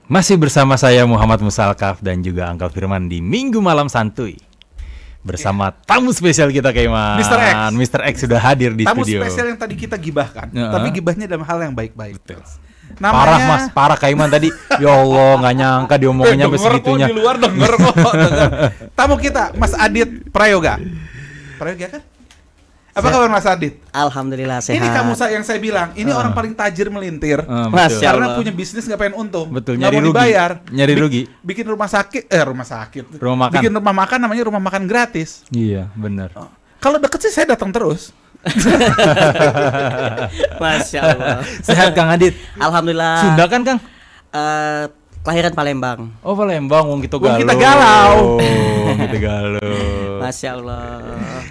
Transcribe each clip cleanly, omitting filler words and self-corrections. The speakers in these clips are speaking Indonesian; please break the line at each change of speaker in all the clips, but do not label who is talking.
Masih bersama saya Muhammad Musalkaf dan juga Uncle Firman di Minggu Malam Santuy. Bersama tamu spesial kita Kaiman. Mr. X sudah hadir di
tamu
studio.
Tamu spesial yang tadi kita gibahkan, tapi gibahnya dalam hal yang baik-baik.
Betul.
Namanya...
Parah Mas, parah Kaiman tadi. Ya Allah, nggak nyangka diomongannya besegitunya.
Di luar denger kok. Tamu kita Mas Adit Prayoga. Prayoga kan? Apa kabar Mas Adit?
Alhamdulillah sehat.
Ini kamu yang saya bilang, ini orang paling tajir melintir. Karena punya bisnis nggak pengen untung.
Betul,
nggak mau dibayar.
Nyari rugi.
Bikin rumah sakit. Rumah makan. Bikin rumah makan namanya rumah makan gratis.
Iya, benar.
Kalau deket sih saya datang terus.
Masya Allah.
Sehat Kang Adit?
Alhamdulillah.
Sunda kan Kang?
Kelahiran Palembang.
Oh Palembang, wong kita galau.
Wong kita galau.
Wong kita galau.
Masya Allah.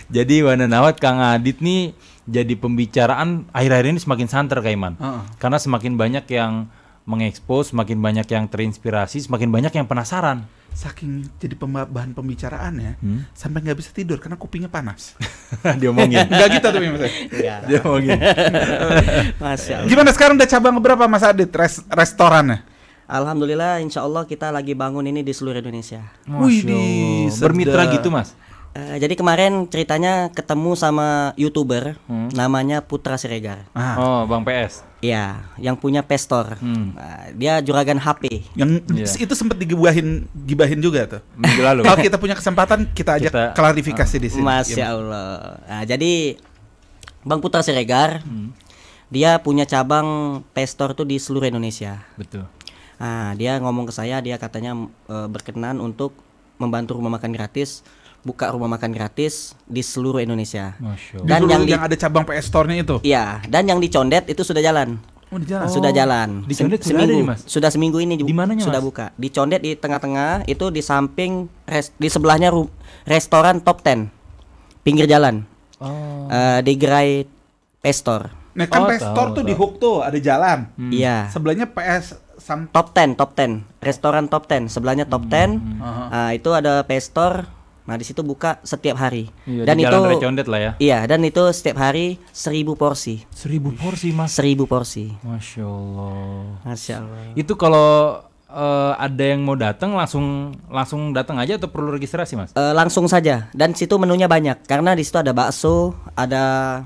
Jadi Wana Nawat Kang Adit nih jadi pembicaraan akhir-akhir ini semakin santer Kaiman. Karena semakin banyak yang mengekspos, semakin banyak yang terinspirasi, semakin banyak yang penasaran.
Saking jadi bahan pembicaraannya, sampai nggak bisa tidur karena kupingnya panas.
Diomongin.
Nggak gitu tuh Mas.
Diomongin.
Masya Allah.
Gimana sekarang udah cabang berapa Mas Adit restorannya?
Alhamdulillah, insya Allah kita lagi bangun ini di seluruh Indonesia.
Wih,
bermitra gitu Mas?
Jadi kemarin ceritanya ketemu sama YouTuber namanya Putra Siregar.
Oh, Bang PS.
Iya, yang punya Pestor. Dia juragan HP.
Yang itu sempat gibahin juga tuh.
Minggu lalu.
Kalau kita punya kesempatan kita ajak klarifikasi di sini.
Masya Allah. Nah, jadi Bang Putra Siregar, dia punya cabang Pestor tuh di seluruh Indonesia.
Betul.
Nah, dia ngomong ke saya, dia katanya berkenan untuk membantu rumah makan gratis, buka rumah makan gratis di seluruh Indonesia.
Masya Allah. Dan yang ada cabang PS Store-nya itu.
Iya, dan yang di Condet itu sudah jalan.
Oh, di jalan.
Sudah jalan.
Di Condet sudah
seminggu,
ada nih, Mas.
Sudah seminggu ini
di mananya,
sudah
Mas?
buka. Di Condet di tengah-tengah itu di samping di sebelahnya restoran Top 10. Pinggir jalan. Di gerai Pestor.
Nah, kan PS Store tuh di hook tuh ada jalan.
Iya.
Sebelahnya PS
Top 10, restoran Top 10, sebelahnya Top 10. Itu ada Pestor. Nah, di situ buka setiap hari.
Iya,
dan
di
itu
Jalan Condet lah ya.
Iya, dan itu setiap hari 1000 porsi.
1000 porsi, Mas.
1000 porsi.
Masya Allah.
Masya Allah.
Itu kalau ada yang mau datang langsung datang aja atau perlu registrasi, Mas?
Langsung saja. Dan situ menunya banyak karena di situ ada bakso, ada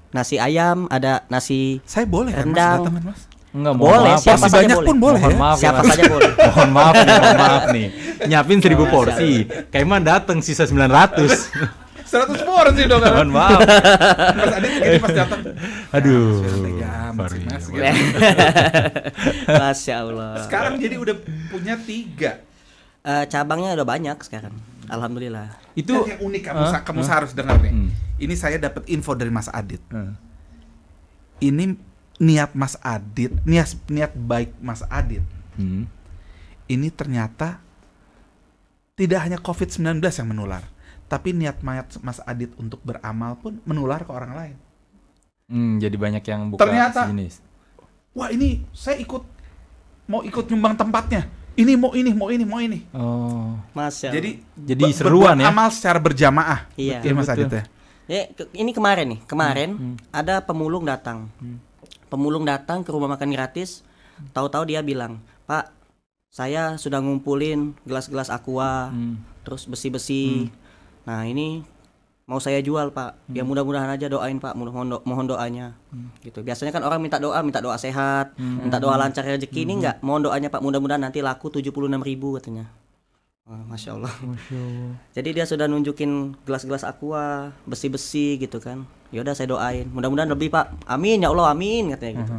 nasi ayam, ada nasi
Saya boleh kan Mas
rendang.
datang Mas?
Enggak,
boleh,
maaf,
siapa
Mas.
saja
banyak
boleh.
pun boleh.
Mohon maaf,
Siapa
ya, Mas.
saja boleh.
mohon maaf nih. Nyiapin 1000 porsi. Kaiman datang sisa 900.
100 porsi dong kan.
Mohon maaf.
Mas Adit ini pas datang.
Aduh.
Mas.
Masya Allah.
Sekarang jadi udah punya 3.
Cabangnya udah banyak sekarang. Alhamdulillah.
Itu yang unik kamu harus dengar nih. Ini saya dapat info dari Mas Adit. Ini niat Mas Adit, niat baik Mas Adit. Ini ternyata tidak hanya COVID-19 yang menular, tapi niat Mas Adit untuk beramal pun menular ke orang lain.
Jadi banyak yang buka
ternyata,
jenis.
Wah ini saya mau ikut nyumbang tempatnya. Ini mau ini.
Oh.
Masya Allah.
Jadi seruan ya.
Amal secara berjamaah.
Iya.
Betul, Mas Adit ya.
Ini kemarin ada pemulung datang. Pemulung datang ke rumah makan gratis, tahu-tahu dia bilang, "Pak, saya sudah ngumpulin gelas-gelas aqua, terus besi-besi. Nah, ini mau saya jual, Pak. Ya mudah-mudahan aja doain, Pak. Mohon doanya." Gitu. Biasanya kan orang minta doa sehat, minta doa lancar rezeki. Ini enggak, mohon doanya, Pak. Mudah-mudahan nanti laku 76.000 katanya. Masya Allah. Jadi dia sudah nunjukin gelas-gelas aqua, besi-besi gitu kan. Ya udah saya doain. Mudah-mudahan lebih, Pak. Amin ya Allah, amin katanya gitu.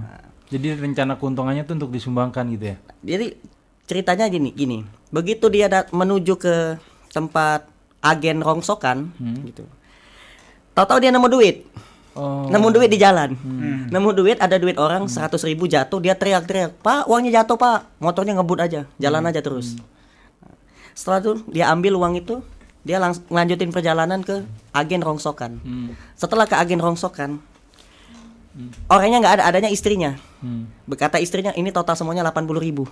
Jadi rencana keuntungannya tuh untuk disumbangkan gitu ya.
Jadi ceritanya gini. Begitu dia menuju ke tempat agen rongsokan gitu. Tahu-tahu dia nemu duit. Nemu duit di jalan. Nemu duit, ada duit orang 100.000 jatuh, dia teriak-teriak, "Pak, uangnya jatuh, Pak." Motornya ngebut aja, jalan aja terus. Setelah itu dia ambil uang itu, dia lanjutin perjalanan ke agen rongsokan. Setelah ke agen rongsokan, orangnya nggak ada, adanya istrinya. Berkata istrinya, ini total semuanya 80.000.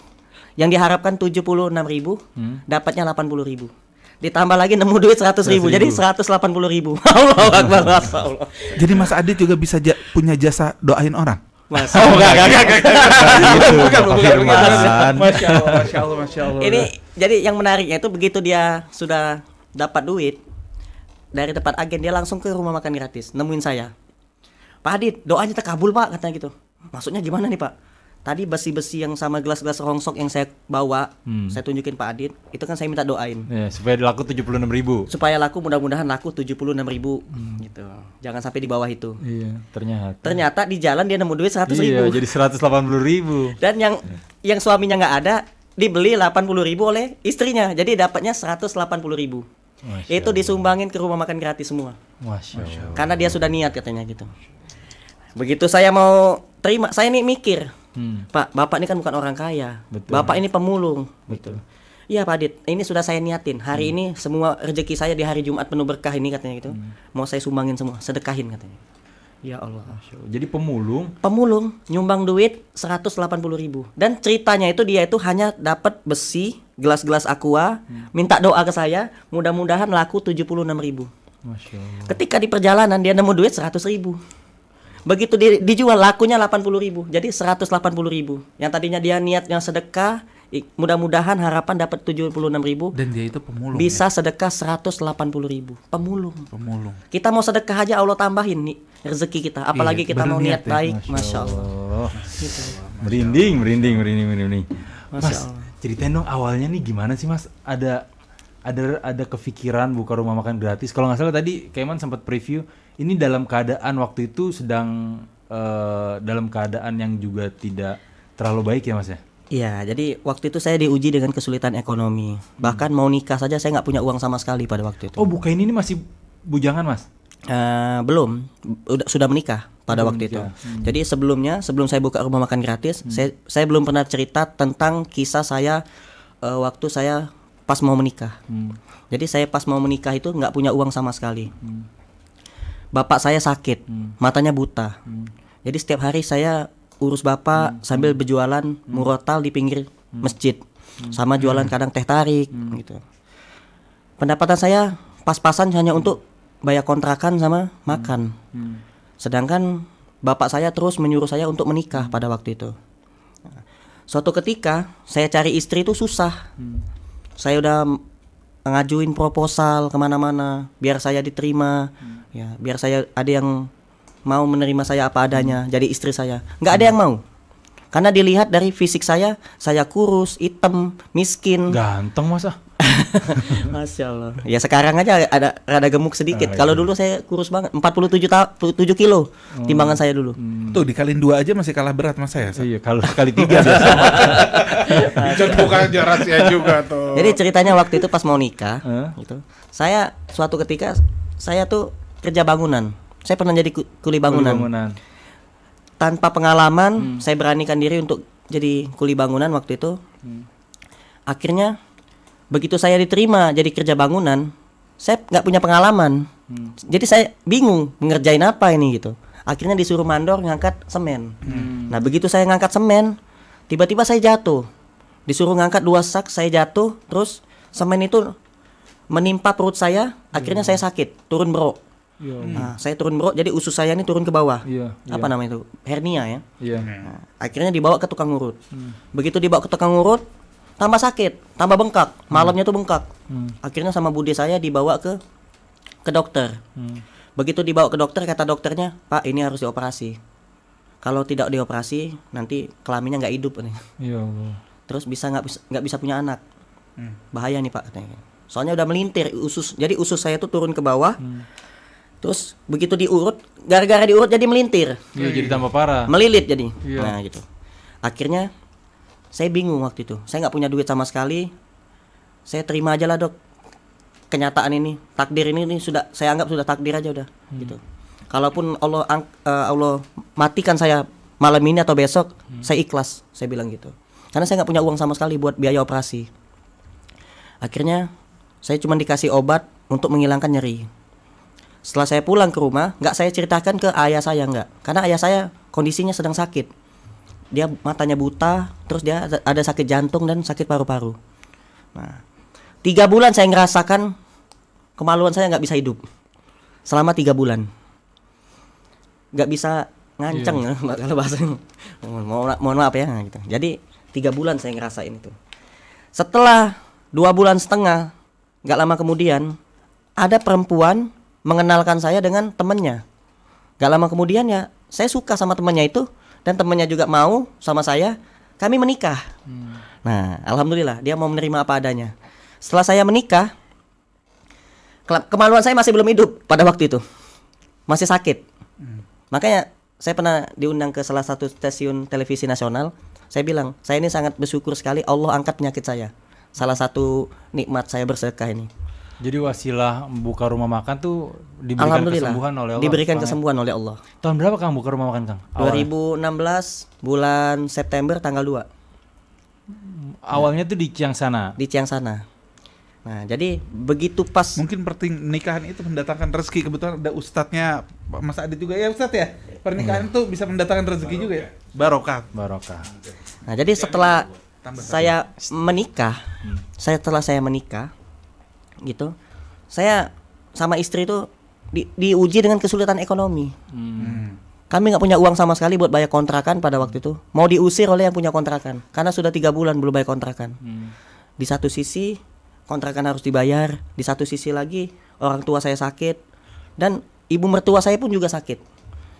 Yang diharapkan 76.000, dapatnya 80.000. Ditambah lagi nemu duit 100.000, jadi 180.000. Allahu Akbar.
Jadi Mas Adit juga bisa punya jasa doain orang.
Mas.
Oh, enggak. Gitu,
Bukan.
Firman.
Masya Allah.
Ini jadi yang menariknya itu begitu dia sudah dapat duit dari tempat agen, dia langsung ke rumah makan gratis, nemuin saya. Pak Adit, doanya terkabul Pak, katanya gitu. Maksudnya gimana nih Pak? Tadi besi-besi yang sama gelas-gelas rongsok yang saya bawa, saya tunjukin Pak Adit, itu kan saya minta doain.
Ya, supaya laku 76.000.
Supaya laku, mudah-mudahan laku 76.000 gitu. Jangan sampai di bawah itu.
Iya,
Ternyata di jalan dia nemu duit 100.000.
Iya, jadi 180.000.
Dan yang suaminya nggak ada, dibeli 80.000 oleh istrinya. Jadi dapatnya 180.000. Itu disumbangin ke rumah makan gratis semua.
Masya Allah.
Karena dia sudah niat katanya gitu. Begitu saya mau terima, saya nih mikir, Pak, Bapak ini kan bukan orang kaya.
Betul.
Bapak ini pemulung.
Betul.
Iya Pak Adit, ini sudah saya niatin. Hari ini semua rezeki saya di hari Jumat penuh berkah ini katanya gitu. Mau saya sumbangin semua, sedekahin katanya. Ya Allah.
Jadi
Pemulung nyumbang duit 180.000. Dan ceritanya itu dia itu hanya dapat besi, gelas-gelas aqua, minta doa ke saya, mudah-mudahan laku 76.000.
Masya Allah.
Ketika di perjalanan dia nemu duit 100.000. Begitu dijual lakunya 80.000. Jadi 180.000. Yang tadinya dia niatnya sedekah, mudah-mudahan harapan dapat 76.000.
Dan dia itu pemulung.
Bisa sedekah 180.000. Pemulung. Kita mau sedekah aja Allah tambahin nih rezeki kita. Apalagi kita mau niat baik. Masya Allah. Gitu.
Merinding. Mas,
Masya Allah.
ceritain dong awalnya nih gimana sih Mas? Ada kepikiran buka rumah makan gratis. Kalau nggak salah tadi Kaiman sempat preview. Ini dalam keadaan waktu itu sedang dalam keadaan yang juga tidak terlalu baik ya Mas ya?
Iya, jadi waktu itu saya diuji dengan kesulitan ekonomi. Bahkan mau nikah saja saya nggak punya uang sama sekali pada waktu itu.
Oh, buka ini masih bujangan Mas?
Belum, sudah menikah pada waktu itu. Jadi sebelum saya buka rumah makan gratis, saya belum pernah cerita tentang kisah saya waktu saya pas mau menikah. Jadi saya pas mau menikah itu nggak punya uang sama sekali. Bapak saya sakit, matanya buta. Jadi setiap hari saya urus bapak sambil berjualan murotal di pinggir masjid, sama jualan kadang teh tarik gitu. Pendapatan saya pas-pasan hanya untuk bayar kontrakan sama makan. Sedangkan bapak saya terus menyuruh saya untuk menikah pada waktu itu. Suatu ketika saya cari istri itu susah. Saya udah ngajuin proposal kemana-mana biar saya diterima, ya biar saya ada yang mau menerima saya apa adanya jadi istri saya. Nggak ada yang mau. Karena dilihat dari fisik saya kurus, hitam, miskin.
Ganteng Mas ah.
Masya Allah. Ya sekarang aja ada rada gemuk sedikit. Kalau dulu saya kurus banget, 47 kilo timbangan saya dulu.
Tuh dikaliin 2 aja masih kalah berat mas saya.
Iya, kalau kali 3 biasa.
Bukan rahasia juga tuh.
Jadi ceritanya waktu itu pas mau nikah, gitu. Saya suatu ketika saya tuh kerja bangunan. Saya pernah jadi kuli bangunan. Tanpa pengalaman, saya beranikan diri untuk jadi kuli bangunan waktu itu. Akhirnya begitu saya diterima jadi kerja bangunan, saya nggak punya pengalaman. Jadi saya bingung ngerjain apa ini gitu. Akhirnya disuruh mandor ngangkat semen. Nah begitu saya ngangkat semen, tiba-tiba saya jatuh. Disuruh ngangkat 2 sak, saya jatuh. Terus semen itu menimpa perut saya. Akhirnya saya sakit, turun bro. Nah, saya turun bro, jadi usus saya ini turun ke bawah. Apa namanya itu? Hernia ya. Nah, akhirnya dibawa ke tukang urut. Begitu dibawa ke tukang urut, tambah sakit, tambah bengkak. Malamnya tuh bengkak. Akhirnya sama bude saya dibawa ke dokter. Begitu dibawa ke dokter, kata dokternya, Pak ini harus dioperasi. Kalau tidak dioperasi, nanti kelaminnya nggak hidup nih.
Ya Allah.
Terus nggak bisa punya anak. Bahaya nih Pak katanya. Soalnya udah melintir usus. Jadi usus saya tuh turun ke bawah. Terus begitu diurut, gara-gara diurut jadi melintir.
Iya, jadi tambah parah.
Melilit jadi.
Iya.
Nah gitu. Akhirnya saya bingung waktu itu. Saya nggak punya duit sama sekali. Saya terima aja lah dok. Kenyataan ini, takdir ini sudah saya anggap sudah takdir aja udah. Gitu. Kalaupun Allah matikan saya malam ini atau besok, saya ikhlas. Saya bilang gitu. Karena saya nggak punya uang sama sekali buat biaya operasi. Akhirnya saya cuma dikasih obat untuk menghilangkan nyeri. Setelah saya pulang ke rumah, nggak saya ceritakan ke ayah saya nggak, karena ayah saya kondisinya sedang sakit. Dia matanya buta, terus dia ada sakit jantung dan sakit paru-paru. Nah, 3 bulan saya ngerasakan kemaluan saya nggak bisa hidup. Selama 3 bulan, nggak bisa nganceng kalau bahasanya. Mohon maaf ya gitu. Jadi 3 bulan saya ngerasain itu. Setelah 2 bulan setengah, nggak lama kemudian ada perempuan mengenalkan saya dengan temennya. Nggak lama kemudian ya saya suka sama temannya itu, dan temannya juga mau sama saya. Kami menikah. Nah, alhamdulillah dia mau menerima apa adanya. Setelah saya menikah, kemaluan saya masih belum hidup pada waktu itu, masih sakit. Makanya saya pernah diundang ke salah satu stasiun televisi nasional. Saya bilang, saya ini sangat bersyukur sekali Allah angkat penyakit saya. Salah satu nikmat saya bersedekah ini.
Jadi wasilah buka rumah makan tuh diberikan kesembuhan oleh Allah.
Diberikan kesembuhan oleh Allah.
Tahun berapa Kang buka rumah makan Kang?
2016 bulan September tanggal 2.
Awalnya tuh di Ciangsana.
Di Ciangsana. Nah, jadi begitu pas.
Mungkin pernikahan itu mendatangkan rezeki. Kebetulan ada ustadznya Mas Adit juga ya Ustadz ya. Pernikahan itu bisa mendatangkan rezeki juga ya. Barokah.
Nah, jadi setelah saya menikah, setelah saya menikah gitu, saya sama istri itu diuji dengan kesulitan ekonomi. Kami nggak punya uang sama sekali buat bayar kontrakan pada waktu itu. Mau diusir oleh yang punya kontrakan karena sudah 3 bulan belum bayar kontrakan. Di satu sisi kontrakan harus dibayar, di satu sisi lagi orang tua saya sakit, dan ibu mertua saya pun juga sakit.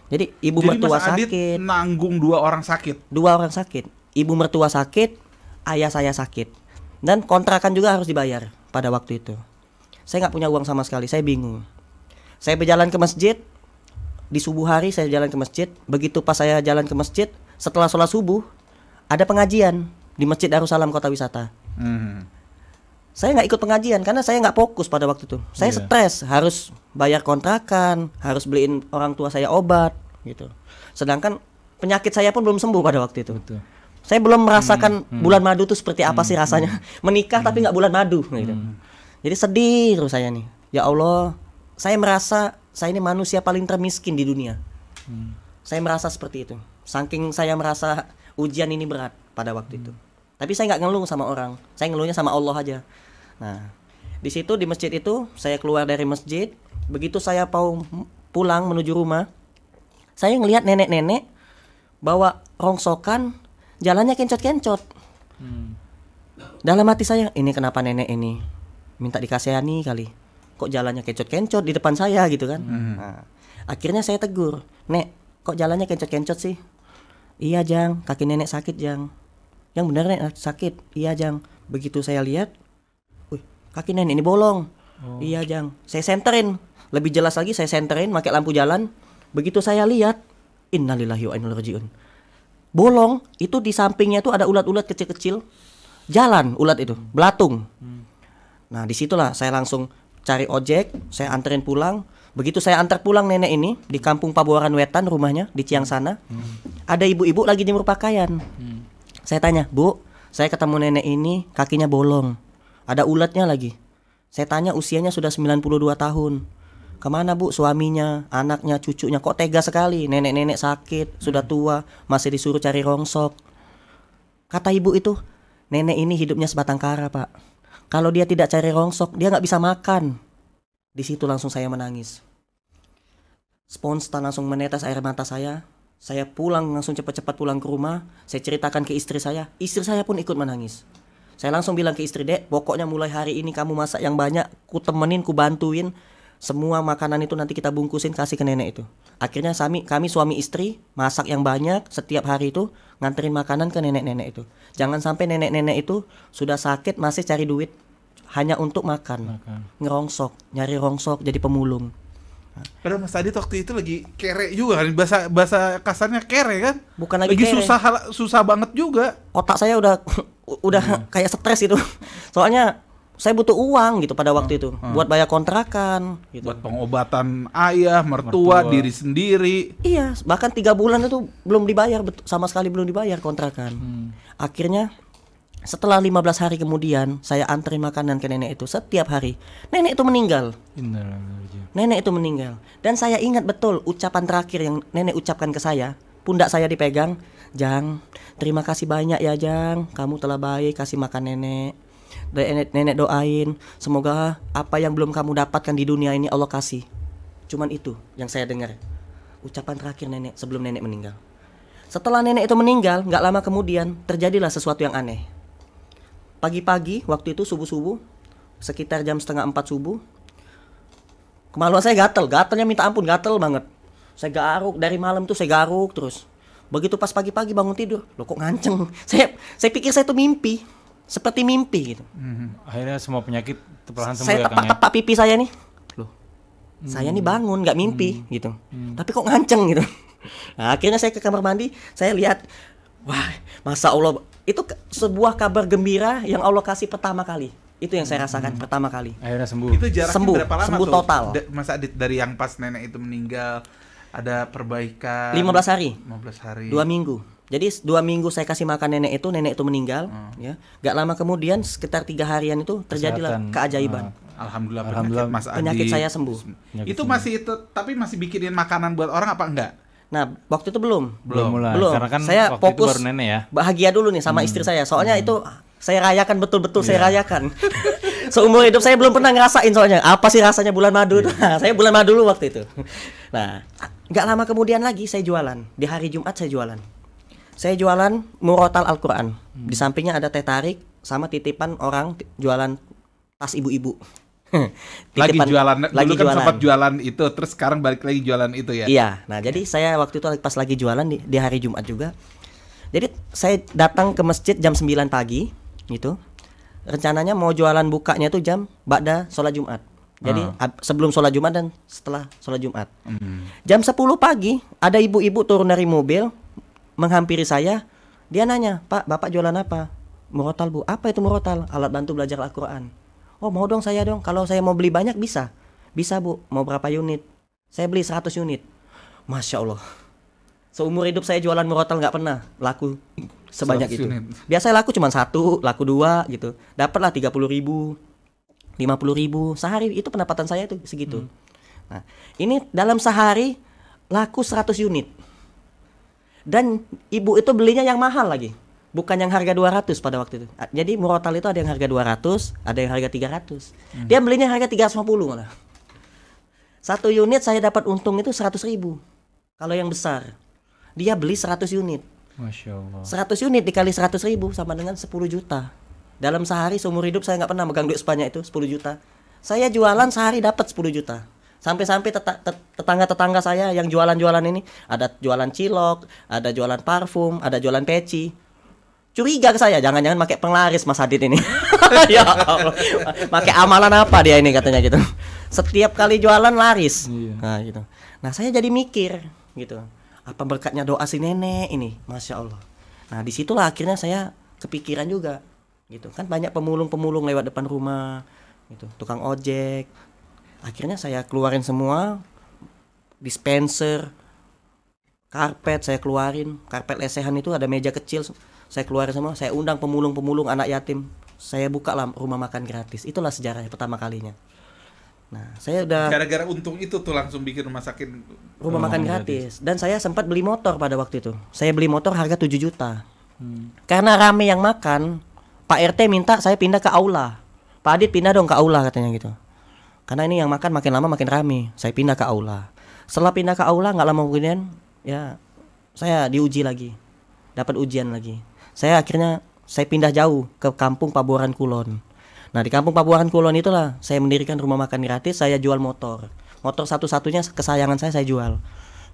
Jadi mertua
Mas Adit
sakit,
nanggung 2 orang sakit.
2 orang sakit. Ibu mertua sakit, ayah saya sakit, dan kontrakan juga harus dibayar pada waktu itu. Saya nggak punya uang sama sekali, saya bingung. Saya berjalan ke masjid. Di subuh hari saya jalan ke masjid. Begitu pas saya jalan ke masjid, setelah sholat subuh ada pengajian di Masjid Darussalam Kota Wisata. Saya nggak ikut pengajian karena saya nggak fokus pada waktu itu. Saya stres, harus bayar kontrakan, harus beliin orang tua saya obat gitu. Sedangkan penyakit saya pun belum sembuh pada waktu itu.
Betul.
Saya belum merasakan bulan madu itu seperti apa sih rasanya. Menikah tapi nggak bulan madu gitu. Jadi sedih terus saya nih. Ya Allah, saya merasa saya ini manusia paling termiskin di dunia. Saya merasa seperti itu. Saking saya merasa ujian ini berat pada waktu itu. Tapi saya nggak ngeluh sama orang. Saya ngeluhnya sama Allah aja. Nah, di situ di masjid itu saya keluar dari masjid. Begitu saya mau pulang menuju rumah, saya ngelihat nenek-nenek bawa rongsokan, jalannya kencot-kencot. Dalam hati saya, ini kenapa nenek ini minta dikasihani kali? Kok jalannya kencot-kencot di depan saya gitu kan? Nah, akhirnya saya tegur, Nek, kok jalannya kencot-kencot sih? Iya Jang, kaki nenek sakit Jang. Yang benar Nek sakit. Iya Jang. Begitu saya lihat, wih, kaki nenek ini bolong. Iya Jang. Saya senterin. Lebih jelas lagi saya senterin pakai lampu jalan. Begitu saya lihat, innalillahi wa inna ilaihi rajiun. Bolong itu di sampingnya tuh ada ulat-ulat kecil-kecil. Jalan ulat itu, belatung. Nah, disitulah saya langsung cari ojek, saya anterin pulang. Begitu saya antar pulang nenek ini di Kampung Pabuaran Wetan rumahnya di Ciangsana. Ada ibu-ibu lagi jemur pakaian. Saya tanya, "Bu, saya ketemu nenek ini kakinya bolong. Ada ulatnya lagi." Saya tanya usianya sudah 92 tahun. Kemana Bu suaminya, anaknya, cucunya? Kok tega sekali, nenek-nenek sakit, sudah tua, masih disuruh cari rongsok. Kata ibu itu, nenek ini hidupnya sebatang kara Pak. Kalau dia tidak cari rongsok, dia nggak bisa makan. Di situ langsung saya menangis. Spontan langsung menetes air mata saya. Saya pulang, langsung cepat-cepat pulang ke rumah. Saya ceritakan ke istri saya. Istri saya pun ikut menangis. Saya langsung bilang ke istri, Dek, pokoknya mulai hari ini kamu masak yang banyak. Ku temenin, ku bantuin. Semua makanan itu nanti kita bungkusin kasih ke nenek itu. Akhirnya kami suami istri masak yang banyak setiap hari itu, nganterin makanan ke nenek-nenek itu. Jangan sampai nenek-nenek itu sudah sakit masih cari duit hanya untuk makan. Ngerongsok, nyari rongsok jadi pemulung.
Padahal Mas Adit waktu itu lagi kere juga kan, bahasa kasarnya kere kan.
Bukan lagi
kere. susah banget juga.
Otak saya udah kayak stres itu. Soalnya saya butuh uang gitu pada waktu itu buat bayar kontrakan gitu.
Buat pengobatan ayah, mertua, diri sendiri.
Iya, bahkan 3 bulan itu belum dibayar, sama sekali belum dibayar kontrakan. Akhirnya setelah 15 hari kemudian saya anterin makanan ke nenek itu setiap hari. Nenek itu meninggal. Nenek itu meninggal. Dan saya ingat betul ucapan terakhir yang nenek ucapkan ke saya. Pundak saya dipegang, "Jang, terima kasih banyak ya Jang, kamu telah baik kasih makan nenek. Nenek doain semoga apa yang belum kamu dapatkan di dunia ini Allah kasih." Cuman itu yang saya dengar. ucapan terakhir nenek sebelum nenek meninggal. Setelah nenek itu meninggal, nggak lama kemudian terjadilah sesuatu yang aneh. Pagi-pagi waktu itu subuh-subuh, sekitar jam 3:30 subuh, kemaluan saya gatalnya minta ampun, gatel banget. Saya garuk dari malam tuh, saya garuk terus. Begitu pas pagi-pagi bangun tidur, loh kok nganceng. Saya pikir saya tuh mimpi, seperti mimpi gitu.
Akhirnya semua penyakit perlahan sembuh
Saya
ya Kang ya.
tepak pipi saya nih, loh saya nih bangun nggak mimpi gitu, tapi kok nganceng gitu. Nah, akhirnya saya ke kamar mandi, saya lihat, wah, masa Allah, itu sebuah kabar gembira yang Allah kasih pertama kali. Itu yang saya rasakan pertama kali.
Akhirnya sembuh.
Itu jaraknya
Sembuh,
berapa lama
sembuh
tuh?
total.
Mas Adit, dari yang pas nenek itu meninggal ada perbaikan
15 hari.
15 hari.
2 minggu. Jadi 2 minggu saya kasih makan nenek itu meninggal, ya. Gak lama kemudian sekitar 3 harian itu terjadilah
Kesehatan,
keajaiban.
Alhamdulillah, Mas Adit.
Penyakit saya sembuh.
Itu masih tapi masih bikinin makanan buat orang apa enggak?
Nah, waktu itu belum.
Mulai.
Belum.
Karena kan
Saya
waktu
fokus
itu baru nenek ya.
bahagia dulu nih sama istri saya. Soalnya itu saya rayakan betul-betul, saya rayakan. Seumur hidup saya belum pernah ngerasain soalnya apa sih rasanya bulan madu. Nah, saya bulan madu dulu waktu itu. Nah, nggak lama kemudian lagi saya jualan. Di hari Jumat saya jualan. Saya jualan murotal Al-Qur'an. Di sampingnya ada teh tarik sama titipan orang jualan tas ibu-ibu.
Lagi jualan,
lagi
dulu kan
jualan.
sempat jualan itu, terus sekarang balik lagi jualan itu ya?
Iya, nah jadi saya waktu itu pas lagi jualan di hari Jumat juga. Jadi saya datang ke masjid jam 9 pagi gitu. Rencananya mau jualan bukanya tuh jam ba'da sholat Jumat. Jadi sebelum sholat Jumat dan setelah sholat Jumat. Jam 10 pagi ada ibu-ibu turun dari mobil menghampiri saya. Dia nanya, "Pak, Bapak jualan apa?" "Murotal, Bu." "Apa itu murotal?" "Alat bantu belajar Al-Quran." "Oh, mau dong saya dong. Kalau saya mau beli banyak bisa." "Bisa, Bu. Mau berapa unit?" "Saya beli 100 unit." Masya Allah. Seumur hidup saya jualan murotal nggak pernah laku sebanyak
100
itu.
unit.
Biasanya laku cuma 1, laku 2 gitu. Dapatlah 30.000, 50.000 sehari, itu pendapatan saya itu segitu. Nah, ini dalam sehari laku 100 unit. Dan ibu itu belinya yang mahal lagi. Bukan yang harga 200 pada waktu itu. Jadi murotal itu ada yang harga 200, ada yang harga 300. Dia belinya harga 350 malah. 1 unit saya dapat untung itu 100.000. Kalau yang besar. Dia beli 100 unit.
Masya Allah.
100 unit dikali 100.000 sama dengan 10 juta. Dalam sehari seumur hidup saya nggak pernah megang duit sebanyak itu, 10 juta. Saya jualan sehari dapat 10 juta. Sampai-sampai tetangga-tetangga saya yang jualan-jualan ini, ada jualan cilok, ada jualan parfum, ada jualan peci. Curiga ke saya, jangan-jangan pakai penglaris Mas Adit ini. Ya Allah. Pakai amalan apa dia ini katanya gitu. Setiap kali jualan laris. Nah, gitu. Nah, saya jadi mikir gitu. Apa berkatnya doa si nenek ini, Masya Allah. Nah, disitulah akhirnya saya kepikiran juga, gitu kan, banyak pemulung-pemulung lewat depan rumah, gitu, tukang ojek. Akhirnya saya keluarin semua, dispenser, karpet saya keluarin, karpet lesehan itu ada meja kecil, saya keluarin semua, saya undang pemulung-pemulung anak yatim, saya buka lah rumah makan gratis. Itulah sejarahnya pertama kalinya. Nah, saya udah
gara-gara untung itu tuh langsung bikin rumah
makan gratis. Dan saya sempat beli motor pada waktu itu. Saya beli motor harga 7 juta. Karena rame yang makan, Pak RT minta saya pindah ke aula. "Pak Adit pindah dong ke aula," katanya gitu. Karena ini yang makan makin lama makin rame. Saya pindah ke aula. Setelah pindah ke aula nggak lama kemudian ya saya diuji lagi. Dapat ujian lagi. Saya pindah jauh ke kampung Pabuaran Kulon. Nah, di kampung Pabuaran Kulon itulah saya mendirikan rumah makan gratis, saya jual motor. Motor satu-satunya kesayangan saya jual.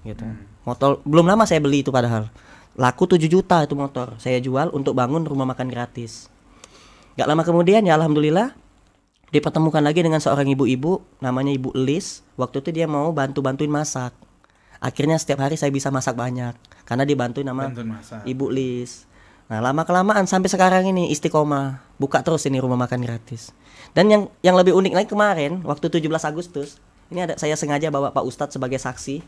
Gitu. Motor belum lama saya beli itu padahal. Laku 7 juta itu motor. Saya jual untuk bangun rumah makan gratis. Gak lama kemudian ya alhamdulillah dipertemukan lagi dengan seorang ibu-ibu namanya Ibu Elis. Waktu itu dia mau bantuin masak. Akhirnya setiap hari saya bisa masak banyak karena dibantuin sama Ibu Elis. Nah, lama-kelamaan sampai sekarang ini istiqomah, buka terus ini rumah makan gratis. Dan yang lebih unik lagi kemarin, waktu 17 Agustus, ini ada saya sengaja bawa Pak Ustadz sebagai saksi.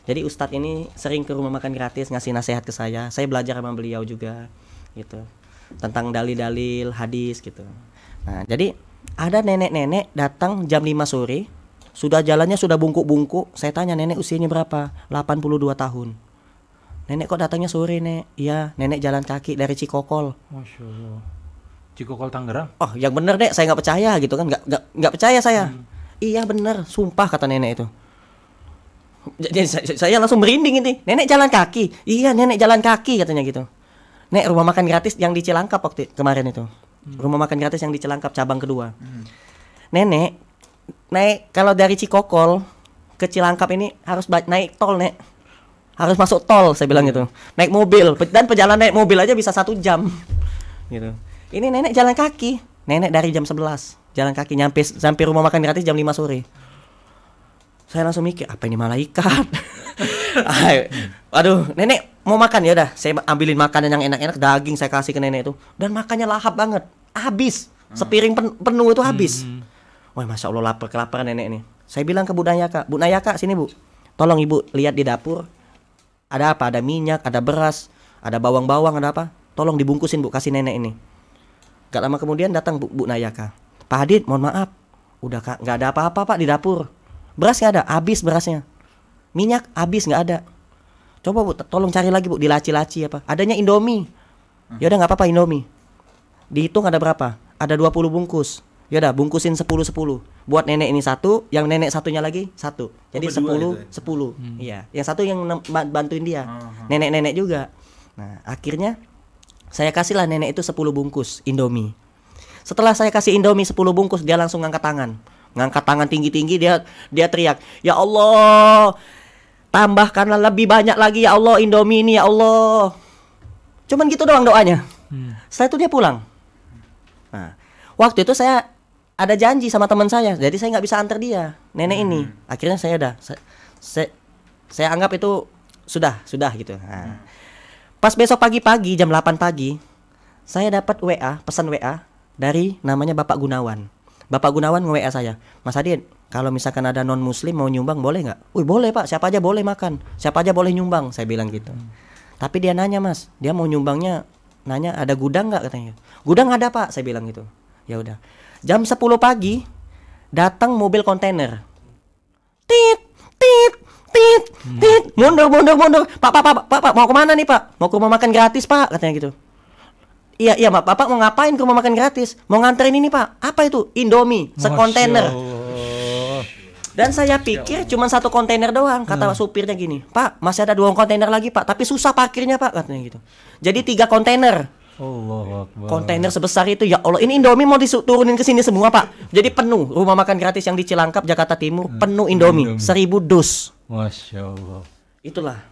Jadi Ustadz ini sering ke rumah makan gratis ngasih nasihat ke saya. Saya belajar sama beliau juga, gitu, tentang dalil-dalil hadis gitu. Nah, jadi ada nenek-nenek datang jam 5 sore, jalannya sudah bungkuk-bungkuk. Saya tanya, "Nenek usianya berapa?" 82 tahun. "Nenek kok datangnya sore, Nek?" "Iya, nenek jalan kaki dari Cikokol."
Masya Allah. Cikokol Tangerang?
"Oh, yang bener, Dek, saya nggak percaya," gitu kan, nggak percaya saya. "Iya bener, sumpah," kata nenek itu. Jadi saya langsung merinding ini. Nenek jalan kaki. Iya, nenek jalan kaki katanya gitu. Nek, rumah makan gratis yang di Cilangkap waktu kemarin itu. Rumah makan gratis yang di Cilangkap cabang kedua. Nenek naik kalau dari Cikokol ke Cilangkap ini harus naik tol, Nek. Harus masuk tol, saya bilang gitu. Naik mobil dan perjalanan naik mobil aja bisa 1 jam. Gitu. Ini nenek jalan kaki. Nenek dari jam 11 jalan kaki sampai rumah makan gratis jam 5 sore. Saya langsung mikir, apa ini malaikat? Aduh, nenek mau makan, ya udah, saya ambilin makanan yang enak-enak, daging saya kasih ke nenek itu, dan makannya lahap banget, habis, sepiring penuh itu habis. Wah, masya Allah, kelaparan nenek ini. Saya bilang ke Bu Nayaka, sini Bu, tolong Ibu lihat di dapur, ada apa? Ada minyak, ada beras, ada bawang-bawang, ada apa? Tolong dibungkusin Bu, kasih nenek ini. Gak lama kemudian datang Bu Nayaka. Pak Hadid, mohon maaf, udah nggak ada apa-apa Pak di dapur. Beras nggak ada, habis berasnya. Minyak habis, nggak ada. Coba Bu, tolong cari lagi Bu di laci-laci apa. Adanya Indomie. Ya udah nggak apa-apa Indomie. Dihitung ada berapa? Ada 20 bungkus. Ya udah bungkusin 10. Buat nenek ini 1, yang nenek satunya lagi 1. Jadi 10. Iya, yang satu yang bantuin dia. Nenek-nenek juga. Nah, akhirnya saya kasihlah nenek itu 10 bungkus Indomie. Setelah saya kasih Indomie 10 bungkus, dia langsung ngangkat tangan tinggi-tinggi, dia teriak, "Ya Allah, tambahkanlah lebih banyak lagi ya Allah Indomie ini ya Allah." Cuman gitu doang doanya. Setelah itu dia pulang. Nah, waktu itu saya ada janji sama teman saya, jadi saya nggak bisa antar dia, nenek ini. Akhirnya saya anggap itu sudah gitu. Nah, pas besok pagi-pagi jam 8 pagi, saya dapat pesan WA dari namanya Bapak Gunawan. Bapak Gunawan nge-WA saya, "Mas Adit, kalau misalkan ada non muslim mau nyumbang boleh nggak?" "Wih, boleh Pak, siapa aja boleh makan, siapa aja boleh nyumbang," saya bilang gitu. Tapi dia nanya, Mas, dia mau nyumbangnya, nanya ada gudang nggak katanya. "Gudang ada Pak," saya bilang gitu. Ya udah, jam 10 pagi datang mobil kontainer. Tit, mundur. Pak, mau kemana nih Pak? Mau ke rumah makan gratis Pak, katanya gitu. Iya, Bapak mau ngapain ke rumah makan gratis? Mau nganterin ini Pak. Apa itu? Indomie, sekontainer. Dan saya pikir cuma 1 kontainer doang. Kata supirnya gini, "Pak, masih ada 2 kontainer lagi Pak, tapi susah parkirnya Pak," katanya gitu. Jadi 3 kontainer. Kontainer sebesar itu, ya Allah, ini Indomie mau diturunin ke sini semua Pak. Jadi penuh rumah makan gratis yang di Cilangkap, Jakarta Timur, penuh Indomie. 1000 dus.
Masya Allah.
Itulah.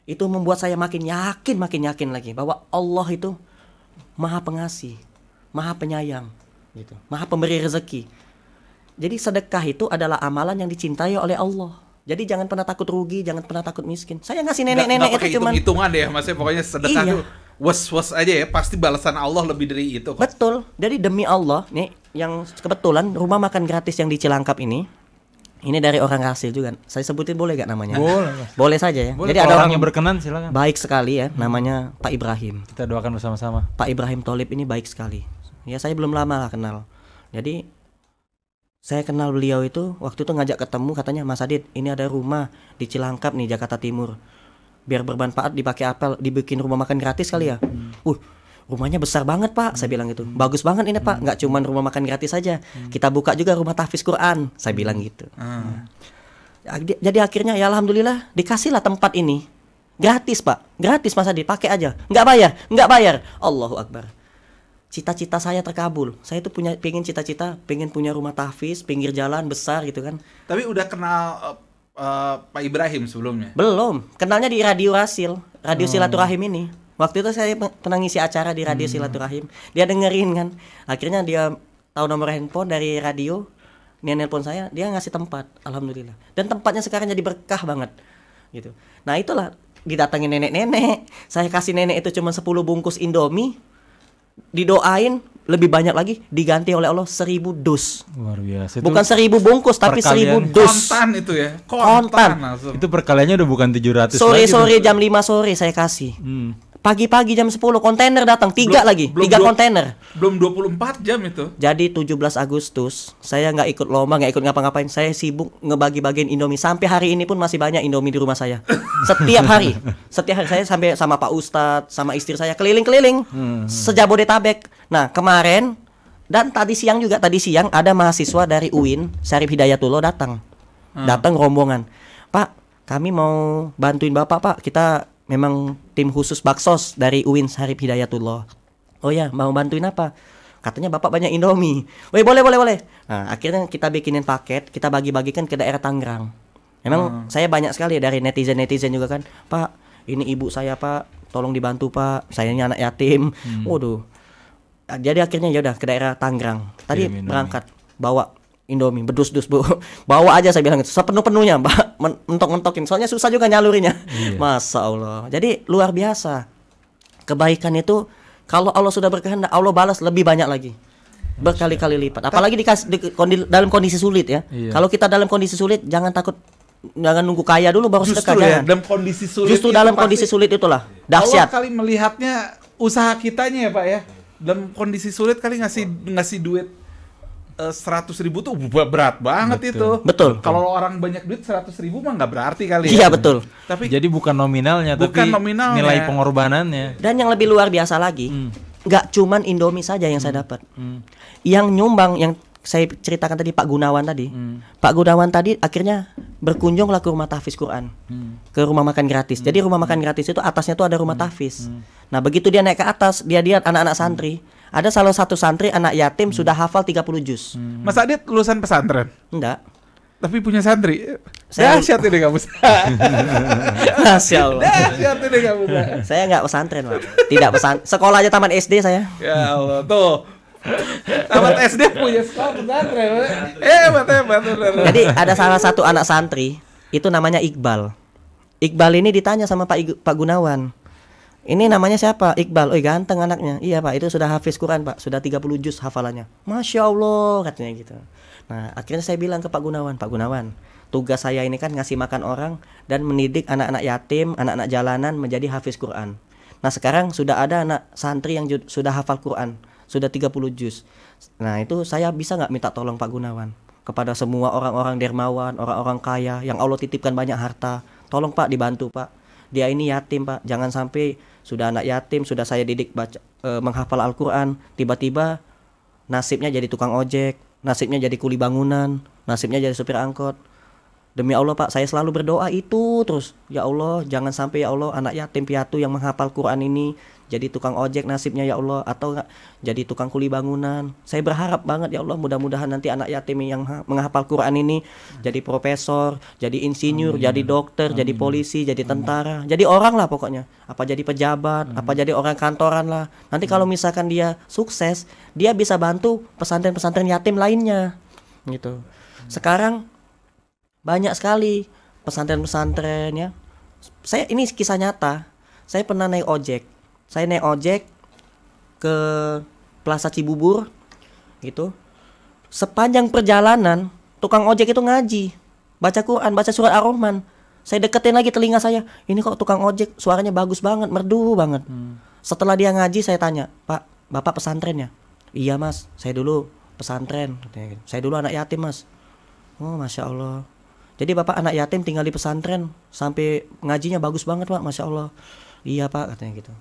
Itu membuat saya makin yakin lagi bahwa Allah itu Maha Pengasih, Maha Penyayang, gitu. Maha Pemberi rezeki. Jadi sedekah itu adalah amalan yang dicintai oleh Allah. Jadi jangan pernah takut rugi, jangan pernah takut miskin. Saya ngasih nenek-nenek itu cuma
hitung-hitungan deh, maksudnya pokoknya sedekah tuh was aja ya, pasti balasan Allah lebih dari itu kok.
Betul. Jadi demi Allah, nih yang kebetulan rumah makan gratis yang di Cilangkap ini dari orang Rasil juga. Saya sebutin boleh gak namanya? Boleh saja ya.
Boleh.
Jadi ada orang
yang berkenan, silakan.
Baik sekali ya, namanya Pak Ibrahim.
Kita doakan bersama-sama.
Pak Ibrahim Tholib ini baik sekali. Ya saya belum lama lah kenal. Jadi saya kenal beliau itu waktu itu ngajak ketemu, katanya, "Mas Adit, ini ada rumah di Cilangkap nih, Jakarta Timur. Biar bermanfaat dipakai apel, dibikin rumah makan gratis kali ya." Rumahnya besar banget Pak, saya bilang gitu. "Bagus banget ini Pak, nggak cuma rumah makan gratis saja, kita buka juga rumah tahfiz Quran," saya bilang gitu. Jadi akhirnya ya alhamdulillah dikasihlah tempat ini gratis Pak, gratis Mas Adi, pakai aja, nggak bayar. Allahu Akbar. Cita-cita saya terkabul. Saya tuh pengen punya rumah tahfiz pinggir jalan besar gitu kan.
Tapi udah kenal Pak Ibrahim sebelumnya?
Belum, kenalnya di Radio Rasil, Radio Silaturahim ini. Waktu itu saya pernah ngisi acara di Radio Silaturahim. Dia dengerin kan. Akhirnya dia tahu nomor handphone dari radio. Dia nelpon saya, dia ngasih tempat, alhamdulillah. Dan tempatnya sekarang jadi berkah banget. Gitu. Nah, itulah didatangin nenek-nenek. Saya kasih nenek itu cuma 10 bungkus Indomie. Didoain lebih banyak lagi, diganti oleh Allah 1000 dus.
Luar biasa.
Bukan 1000 bungkus tapi 1000 dus.
Kontan itu ya.
Kontan.
Itu perkaliannya udah bukan 700
sore jam 5 sore saya kasih. Pagi-pagi jam 10 kontainer datang, 3 kontainer.
Belum 24 jam itu.
Jadi 17 Agustus saya nggak ikut lomba, nggak ikut ngapa-ngapain. Saya sibuk ngebagi-bagiin Indomie. Sampai hari ini pun masih banyak Indomie di rumah saya. Setiap hari saya sampai sama Pak Ustadz, sama istri saya keliling-keliling sejabodetabek. Nah kemarin dan tadi siang ada mahasiswa dari UIN, Syarif Hidayatullah datang rombongan. "Pak, kami mau bantuin Bapak Pak, kita memang tim khusus Baksos dari UIN Syarif Hidayatullah. Oh ya, mau bantuin apa? Katanya Bapak banyak Indomie. Woi, boleh. Nah, akhirnya kita bikinin paket, kita bagi-bagikan ke daerah Tangerang. Memang saya banyak sekali dari netizen juga kan, Pak, ini ibu saya Pak, tolong dibantu Pak, saya ini anak yatim. Waduh. Jadi akhirnya ya udah ke daerah Tangerang. Tadi berangkat bawa Indomie, bedus-dus Bu. Bawa aja saya bilang itu, sepenuh-penuhnya Mbak, mentok-mentokin. Soalnya susah juga nyalurinya. Masya Allah. Jadi luar biasa. Kebaikan itu kalau Allah sudah berkehendak, Allah balas lebih banyak lagi, berkali-kali lipat. Apalagi dalam kondisi sulit ya. Kalau kita dalam kondisi sulit, jangan takut, jangan nunggu kaya dulu baru sedekah.
Ya, dalam kondisi sulit.
Justru dalam kondisi sulit itulah dahsyat.
Allah kali melihatnya usaha kitanya ya Pak ya. Dalam kondisi sulit kali ngasih duit 100.000 tuh berat banget.
Betul.
Kalau orang banyak duit 100.000 mah nggak berarti kali.
Iya betul.
Tapi jadi bukan nominalnya, tapi nilai pengorbanannya.
Dan yang lebih luar biasa lagi, nggak cuman Indomie saja yang saya dapat. Yang nyumbang, yang saya ceritakan tadi Pak Gunawan tadi. Pak Gunawan tadi akhirnya berkunjunglah ke rumah tahfiz Quran, ke rumah makan gratis. Jadi rumah makan gratis itu atasnya tuh ada rumah tahfiz. Nah begitu dia naik ke atas, dia lihat anak-anak santri. Ada salah satu santri anak yatim sudah hafal 30 juz.
Mas Adit lulusan pesantren?
Enggak.
Tapi punya santri?
Saya
dahsyat ini kamu.
Masya Allah.
Dahsyat ini kamu.
Saya enggak pesantren Pak. Tidak pesantren. Sekolah aja taman SD saya.
Ya Allah, tuh. Taman SD punya sekolah pesantren. Hebat.
Jadi ada salah satu anak santri, itu namanya Iqbal. Iqbal ini ditanya sama Pak Gunawan. Ini namanya siapa? Iqbal. Oh ganteng anaknya. Iya Pak, itu sudah hafiz Quran Pak, sudah 30 juz hafalannya. Masya Allah katanya gitu. Nah akhirnya saya bilang ke Pak Gunawan, tugas saya ini kan ngasih makan orang dan mendidik anak-anak yatim, anak-anak jalanan menjadi hafiz Quran. Nah sekarang sudah ada anak santri yang sudah hafal Quran, sudah 30 juz. Nah itu saya bisa nggak minta tolong Pak Gunawan kepada semua orang-orang dermawan, orang-orang kaya yang Allah titipkan banyak harta. Tolong Pak dibantu Pak. Dia ini yatim Pak, jangan sampai sudah anak yatim, sudah saya didik menghafal Al-Quran, tiba-tiba nasibnya jadi tukang ojek, nasibnya jadi kuli bangunan, nasibnya jadi supir angkot. Demi Allah Pak, saya selalu berdoa itu terus. Ya Allah, jangan sampai ya Allah anak yatim piatu yang menghafal Quran ini jadi tukang ojek nasibnya ya Allah, atau enggak jadi tukang kuli bangunan. Saya berharap banget ya Allah, mudah-mudahan nanti anak yatim yang menghafal Quran ini jadi profesor, jadi insinyur, jadi dokter, jadi polisi, jadi tentara, jadi orang lah pokoknya. Apa jadi pejabat, apa jadi orang kantoran lah. Nanti kalau misalkan dia sukses, dia bisa bantu pesantren-pesantren yatim lainnya gitu. Sekarang banyak sekali pesantren-pesantren ya. Saya ini kisah nyata. Saya pernah naik ojek. Saya naik ojek ke Plaza Cibubur gitu. Sepanjang perjalanan tukang ojek itu ngaji, baca Quran, baca surat Ar-Rahman. Saya deketin lagi telinga saya. Ini kok tukang ojek suaranya bagus banget, merdu banget. Setelah dia ngaji saya tanya, "Pak, Bapak pesantren ya?" "Iya Mas, saya dulu pesantren." "Saya dulu anak yatim Mas." "Oh Masya Allah. Jadi Bapak anak yatim tinggal di pesantren sampai ngajinya bagus banget Pak, Masya Allah." "Iya Pak," katanya gitu.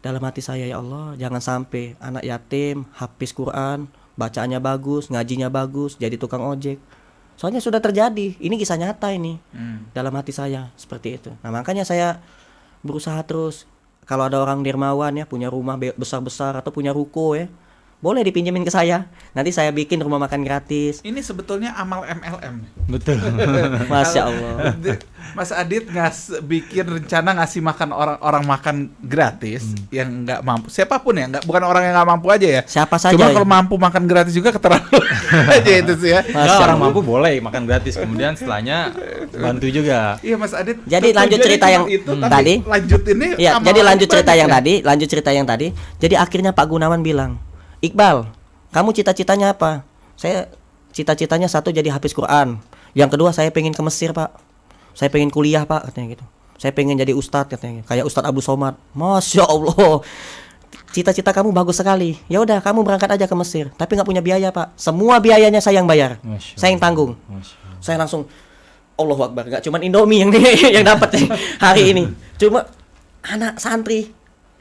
Dalam hati saya, ya Allah, jangan sampai anak yatim hafiz Quran, bacaannya bagus, ngajinya bagus, jadi tukang ojek. Soalnya sudah terjadi, ini kisah nyata ini. Dalam hati saya seperti itu. Nah makanya saya berusaha terus. Kalau ada orang dermawan ya, punya rumah besar-besar atau punya ruko ya, boleh dipinjemin ke saya. Nanti saya bikin rumah makan gratis.
Ini sebetulnya amal MLM.
Betul.
Masya Allah.
Mas Adit bikin rencana ngasih makan orang makan gratis yang nggak mampu. Siapapun ya, bukan orang yang nggak mampu aja ya.
Siapa saja.
Cuma kalau mampu makan gratis juga keterlaluan aja itu sih ya.
Nggak, orang mampu boleh makan gratis. Kemudian setelahnya bantu juga.
Iya Mas Adit.
Jadi lanjut cerita yang tadi.
Lanjut ini.
Iya. Jadi lanjut cerita yang tadi. Jadi akhirnya Pak Gunawan bilang, "Iqbal, kamu cita-citanya apa?" "Saya cita-citanya satu jadi hafiz Quran. Yang kedua saya pengen ke Mesir Pak. Saya pengen kuliah Pak," katanya gitu. "Saya pengen jadi ustadz," katanya, kayak Ustadz Abdul Somad. Masya Allah. Cita-cita kamu bagus sekali. Ya udah kamu berangkat aja ke Mesir. Tapi nggak punya biaya Pak. Semua biayanya saya yang bayar. Saya yang tanggung. Saya langsung Allahu Akbar. Nggak cuma Indomie yang dapat hari ini. Cuma anak santri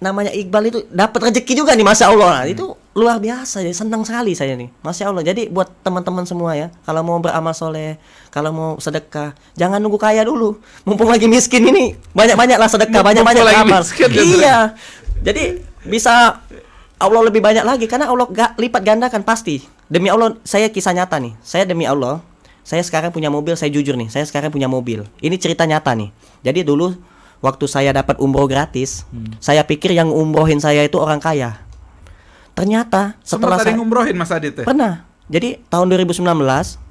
namanya Iqbal itu dapat rezeki juga nih, masya Allah. Itu luar biasa, jadi senang sekali saya nih, masya Allah. Jadi buat teman-teman semua ya, kalau mau beramal soleh, kalau mau sedekah, jangan nunggu kaya dulu, mumpung lagi miskin ini, banyak-banyaklah sedekah, banyak-banyak amal. Iya, jadi bisa Allah lebih banyak lagi, karena Allah lipat gandakan pasti. Demi Allah, saya kisah nyata nih, saya demi Allah, saya sekarang punya mobil, saya jujur nih, saya sekarang punya mobil. Ini cerita nyata nih. Jadi dulu waktu saya dapat umroh gratis, saya pikir yang umrohin saya itu orang kaya. Ternyata setelah
saya ngumrohin Mas Adit ya?
Pernah. Jadi tahun 2019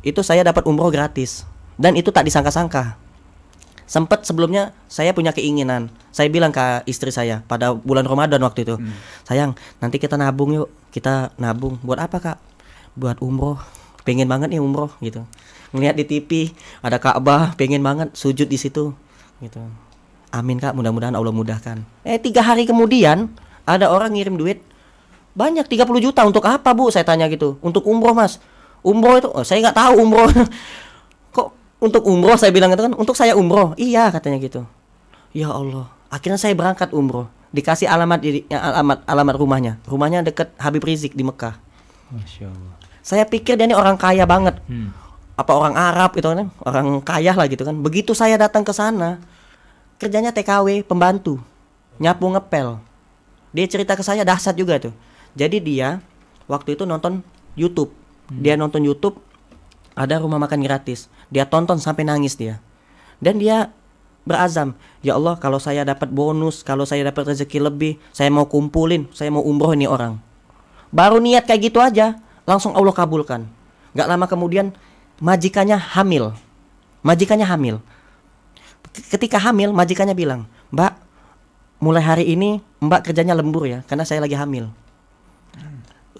itu saya dapat umroh gratis, dan itu tak disangka-sangka. Sempat sebelumnya saya punya keinginan. Saya bilang ke istri saya pada bulan Ramadan waktu itu, sayang, nanti kita nabung yuk. Kita nabung. Buat apa, Kak? Buat umroh. Pengen banget nih umroh gitu. Ngelihat di TV ada Ka'bah, pengen banget sujud di situ gitu. Amin, Kak, mudah-mudahan Allah mudahkan. 3 hari kemudian ada orang ngirim duit banyak, 30 juta. Untuk apa, Bu? Saya tanya gitu. Untuk umroh, Mas. Umroh itu, saya nggak tahu umroh. Kok untuk umroh? Saya bilang itu kan, untuk saya umroh. Iya, katanya gitu. Ya Allah. Akhirnya saya berangkat umroh. Dikasih alamat rumahnya. Rumahnya dekat Habib Rizik di Mekah.
Masya Allah.
Saya pikir dia ini orang kaya banget. Apa orang Arab gitu kan? Orang kaya lah gitu kan. Begitu saya datang ke sana, kerjanya TKW, pembantu, nyapu ngepel. Dia cerita ke saya dahsyat juga tuh. Jadi dia waktu itu nonton YouTube. Dia nonton YouTube, ada rumah makan gratis. Dia tonton sampai nangis dia. Dan dia berazam, ya Allah, kalau saya dapat bonus, kalau saya dapat rezeki lebih, saya mau kumpulin, saya mau umroh nih orang. Baru niat kayak gitu aja, langsung Allah kabulkan. Gak lama kemudian majikannya hamil. Ketika hamil, majikannya bilang, Mbak, mulai hari ini Mbak kerjanya lembur ya, karena saya lagi hamil.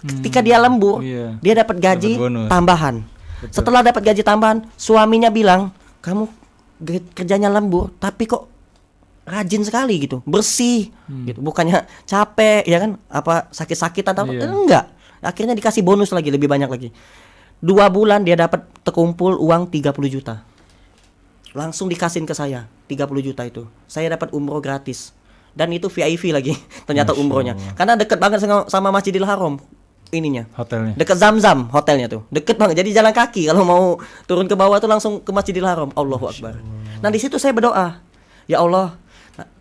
Ketika dia lembur, dia dapat gaji tambahan. Betul. Setelah dapat gaji tambahan, suaminya bilang, kamu kerjanya lembur, tapi kok rajin sekali gitu, bersih, gitu. Bukannya capek, ya kan? Apa sakit-sakitan atau enggak? Akhirnya dikasih bonus lagi, lebih banyak lagi. 2 bulan dia dapat terkumpul uang 30 juta. Langsung dikasihin ke saya 30 juta itu. Saya dapat umroh gratis. Dan itu VIP lagi ternyata umrohnya. Karena deket banget sama Masjidil Haram ininya.
Hotelnya.
Deket Zamzam hotelnya tuh. Deket banget. Jadi jalan kaki kalau mau turun ke bawah tuh langsung ke Masjidil Haram. Allahu Akbar. Nah, di situ saya berdoa. Ya Allah,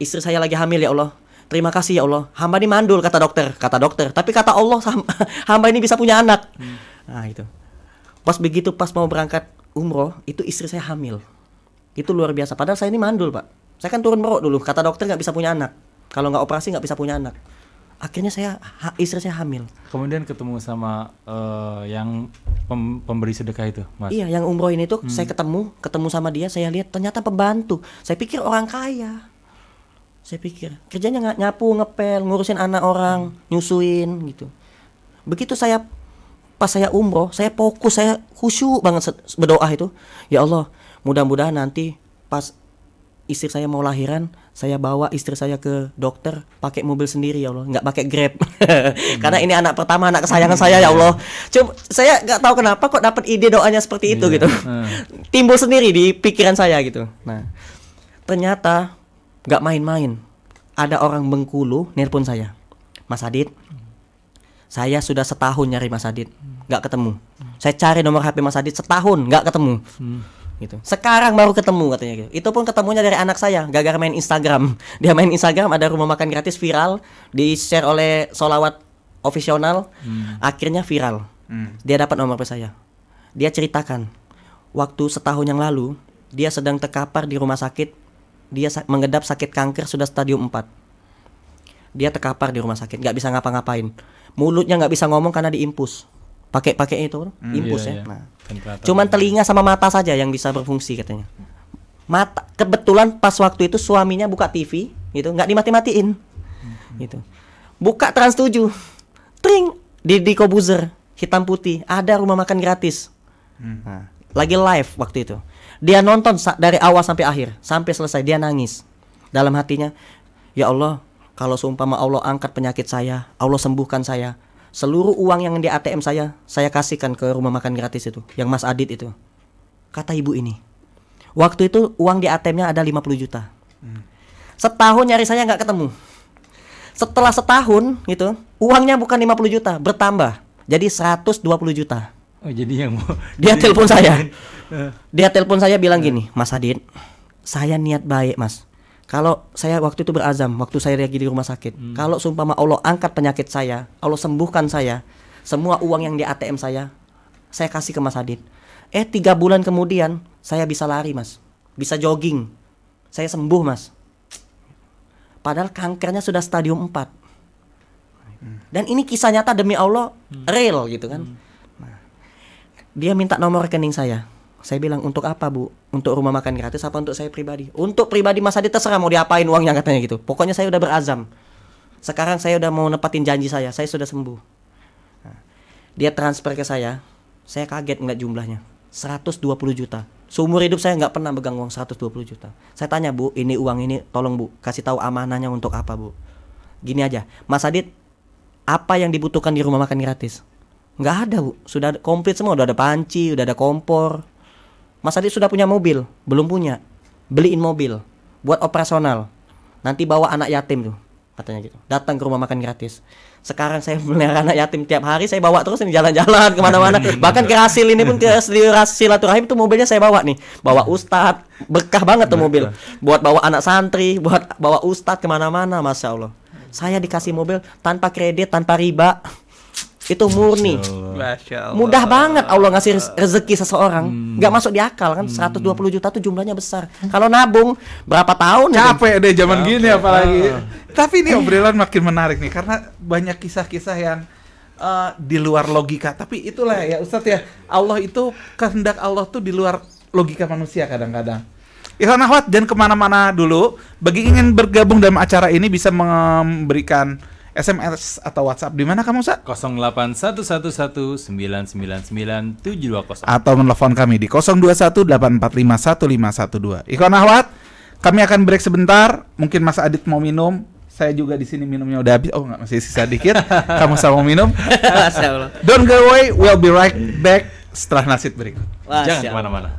istri saya lagi hamil ya Allah. Terima kasih ya Allah. Hamba ini mandul kata dokter. Tapi kata Allah hamba ini bisa punya anak. Nah, itu. Pas mau berangkat umroh, itu istri saya hamil. Itu luar biasa. Padahal saya ini mandul, Pak. Saya kan turun merok dulu. Kata dokter nggak bisa punya anak. Kalau nggak operasi nggak bisa punya anak. Akhirnya istri saya hamil.
Kemudian ketemu sama yang pemberi sedekah itu, Mas.
Iya, yang umroh ini tuh saya ketemu sama dia. Saya lihat ternyata pembantu. Saya pikir orang kaya. Saya pikir kerjanya nyapu, ngepel, ngurusin anak orang, nyusuin gitu. Begitu pas saya umroh, saya fokus, saya khusyuk banget berdoa itu. Ya Allah, mudah-mudahan nanti pas istri saya mau lahiran, saya bawa istri saya ke dokter pakai mobil sendiri ya Allah, nggak pakai Grab. Karena ini anak pertama, anak kesayangan saya ya Allah. Cuma saya nggak tahu kenapa kok dapat ide doanya seperti itu gitu. Timbul sendiri di pikiran saya gitu. Nah, ternyata nggak main-main. Ada orang Bengkulu nelpon saya, Mas Adit, saya sudah setahun nyari Mas Adit, nggak ketemu. Saya cari nomor HP Mas Adit setahun, nggak ketemu. Gitu. Sekarang baru ketemu katanya gitu. Itu pun ketemunya dari anak saya, gara-gara main Instagram. Dia main Instagram, ada rumah makan gratis viral, di-share oleh Sholawat Official, akhirnya viral. Dia dapat nomor HP saya. Dia ceritakan, waktu setahun yang lalu, dia sedang terkapar di rumah sakit. Dia mengedap sakit kanker sudah stadium 4. Dia terkapar di rumah sakit, nggak bisa ngapa-ngapain. Mulutnya nggak bisa ngomong karena diimpus. Pakai itu impus ya. Nah, cuman telinga sama mata saja yang bisa berfungsi katanya. Mata kebetulan pas waktu itu suaminya buka TV gitu, nggak dimati-matiin. Gitu. Buka Trans 7. Tring di Kobuzer hitam putih ada rumah makan gratis. Nah, lagi live waktu itu. Dia nonton dari awal sampai akhir, sampai selesai dia nangis. Dalam hatinya, ya Allah, kalau seumpama Allah angkat penyakit saya, Allah sembuhkan saya, seluruh uang yang di ATM saya kasihkan ke rumah makan gratis itu, yang Mas Adit itu. Kata ibu ini. Waktu itu uang di ATM-nya ada 50 juta. Setahun nyari saya nggak ketemu. Setelah setahun gitu, uangnya bukan 50 juta, bertambah jadi 120 juta.
Oh, jadi yang
Dia telepon saya. Dia telepon saya bilang gini, Mas Adit, saya niat baik, Mas. Kalau saya waktu itu berazam, waktu saya lagi di rumah sakit, kalau sumpama Allah angkat penyakit saya, Allah sembuhkan saya, semua uang yang di ATM saya kasih ke Mas Adit. 3 bulan kemudian saya bisa lari, Mas, bisa jogging, saya sembuh, Mas. Padahal kankernya sudah stadium 4. Dan ini kisah nyata demi Allah, real gitu kan. Nah, dia minta nomor rekening saya. Saya bilang, untuk apa, Bu? Untuk rumah makan gratis apa untuk saya pribadi? Untuk pribadi Mas Adit terserah mau diapain uangnya, katanya gitu. Pokoknya saya udah berazam. Sekarang saya udah mau nepatin janji saya sudah sembuh. Nah, dia transfer ke saya kaget ngeliat jumlahnya. 120 juta. Seumur hidup saya nggak pernah pegang uang 120 juta. Saya tanya, Bu, ini uang ini tolong Bu, kasih tahu amanahnya untuk apa, Bu? Gini aja, Mas Adit, apa yang dibutuhkan di rumah makan gratis? Nggak ada, Bu. Sudah komplit semua, udah ada panci, udah ada kompor. Mas Adit sudah punya mobil, belum punya. Beliin mobil buat operasional. Nanti bawa anak yatim tuh, katanya gitu. Datang ke rumah makan gratis. Sekarang saya melihara anak yatim tiap hari, saya bawa terus ini jalan-jalan kemana-mana. Bahkan ke Rasil ini pun, ke silaturahim tuh mobilnya saya bawa nih. Bawa ustadz, berkah banget tuh mobil. Buat bawa anak santri, buat bawa ustadz kemana-mana, Masya Allah. Saya dikasih mobil tanpa kredit, tanpa riba. Itu murni.
Masya Allah.
Mudah banget Allah ngasih rezeki seseorang. Nggak masuk di akal kan. 120 juta tuh jumlahnya besar. Kalau nabung berapa tahun?
Capek deh zaman gini apalagi. Tapi ini obrolan makin menarik nih, karena banyak kisah-kisah yang di luar logika. Tapi itulah ya Ustadz ya, Allah itu, kehendak Allah tuh di luar logika manusia kadang-kadang. Ikhwan akhwat, jangan kemana-mana dulu. Bagi ingin bergabung dalam acara ini bisa memberikan SMS atau WhatsApp. Di mana kamu, Ustaz?
08111999720.
Atau menelpon kami di 0218451512. Ikhwan akhwat, kami akan break sebentar. Mungkin Mas Adit mau minum. Saya juga di sini minumnya udah habis. Oh, nggak, masih sisa dikit. Kamu sama mau minum? Don't go away. We'll be right back setelah nasid berikut.
Jangan kemana-mana.